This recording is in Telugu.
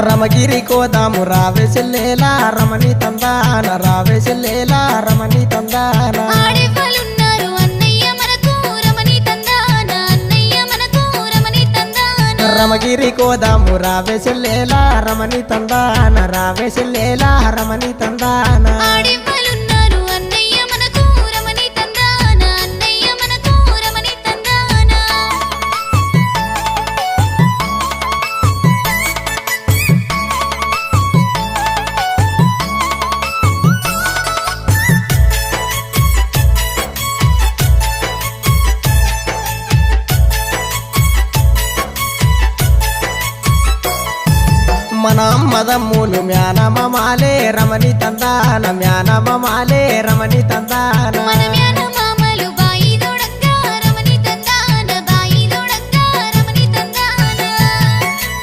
రమగిరి కోదాము రావే చెల్లేలా రమణి తందాన రావే చెల్లేలా రమణి తందాన ఆడేవాళ్ళున్నారు అన్నయ్య మనకు రమణి తందాన అన్నయ్య మనకు రమణి తందాన రమగిరి కోదాము రావే చెల్లేలా రమణి తందాన రావే చెల్లేలా రమణి తందాన ఆడేవాళ్ళున్నారు అన్నయ్య మనకు రమణి తందాన అన్నయ్య మనకు రమణి తందాన మన మదమ్ములు మ్యానమాలే రమణి తందాన మ్యానమాలే రమణి తందాన మన మ్యాన